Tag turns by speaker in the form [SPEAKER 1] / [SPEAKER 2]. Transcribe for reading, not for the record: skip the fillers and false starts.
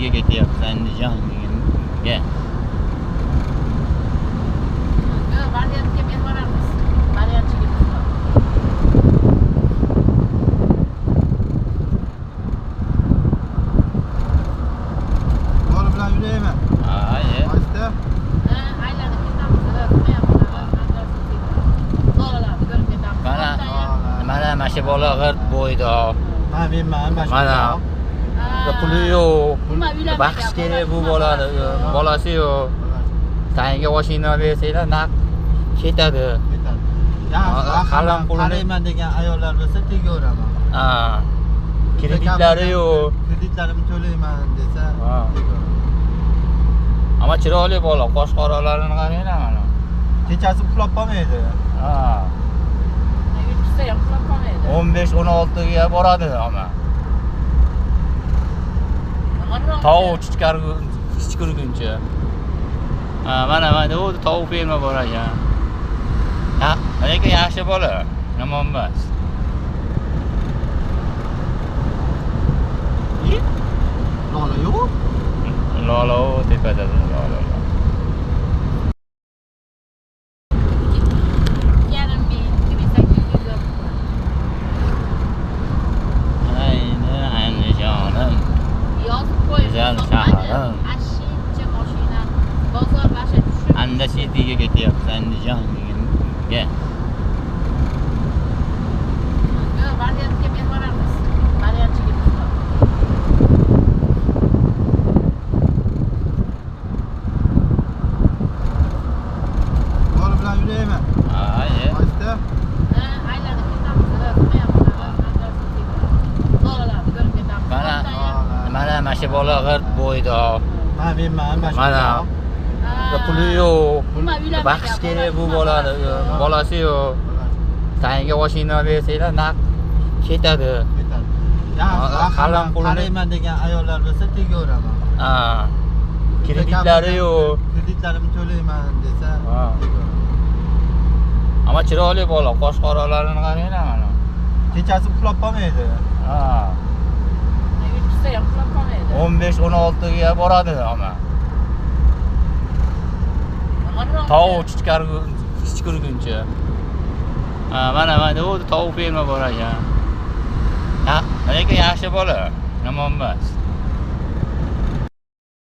[SPEAKER 1] City'ga ketyapmiz, Andijonga.
[SPEAKER 2] Variantga men boramiz. Variantchiga biz bor.
[SPEAKER 3] Yo'l bilan yuraymi?
[SPEAKER 1] Aye.
[SPEAKER 3] Qaysi?
[SPEAKER 2] Aylanib ketamiz. Bolalarni ko'rib ketamiz.
[SPEAKER 1] Mana shu bola g'irt bo'yda.
[SPEAKER 3] Menman,
[SPEAKER 1] Mana puli yo'q. Baqish kerak bu bolani. Bolasi yo'q. Tayinga mashina bersanglar naq ketadi.
[SPEAKER 3] Qalam qo'layman degan ayollar bo'lsa tegaveraman.
[SPEAKER 1] Ha. Kreditlari yo'q.
[SPEAKER 3] Kreditlarimni to'layman desa tegaveraman.
[SPEAKER 1] Ama chiroyli bola, qosh qoralarini qaranglar mana.
[SPEAKER 3] Kechasi uxlab qolmaydi.
[SPEAKER 1] Ha.
[SPEAKER 2] Yutsa ham uxlab qolmaydi.
[SPEAKER 1] 15-16 ga boradi ama. Tovuq chiqarguncha. Ha, mana u tovuq ferma bor ekan. Ha, lekin yaxshi bola, yomon emas.
[SPEAKER 3] Lola yo'q.
[SPEAKER 1] Lola tepada lola. Ayni Andijonim.
[SPEAKER 2] Yozib qo'yib.
[SPEAKER 1] Güzel shahrim.
[SPEAKER 2] Ashincha mashina bozor basha tushib.
[SPEAKER 1] Anda City'ga ketyapmiz, Andijonga.
[SPEAKER 2] Variantga men boramiz. Variantchiga biz bor.
[SPEAKER 3] Yo'l bilan yuraymi?
[SPEAKER 1] Aye.
[SPEAKER 3] Qaysi?
[SPEAKER 2] Aylanib ketamiz. Bolalarni ko'rib ketamiz.
[SPEAKER 1] Mana shu bola g'irt bo'yda.
[SPEAKER 3] Menman,
[SPEAKER 1] Mana puli yo'q. Baqish kerak bu bolani. Bolasi yo'q. Tayinga mashina bersanglar naq ketadi.
[SPEAKER 3] Qalam qo'layman degan ayollar bo'lsa tegaveraman.
[SPEAKER 1] Ha. Kreditlari yo'q.
[SPEAKER 3] Kreditlarimni to'layman desa tegaveraman.
[SPEAKER 1] Ama chiroyli bola, qosh qoralarini qaranglar mana.
[SPEAKER 3] Kechasi uxlab qolmaydi.
[SPEAKER 1] Ha.
[SPEAKER 2] Yutsa ham uxlab qolmaydi.
[SPEAKER 1] 15-16 ga boradi ama. Tovuq chiqarguncha. Ha, mana u tovuq ferma bor ekan. Ha, lekin yaxshi bola, yomon emas.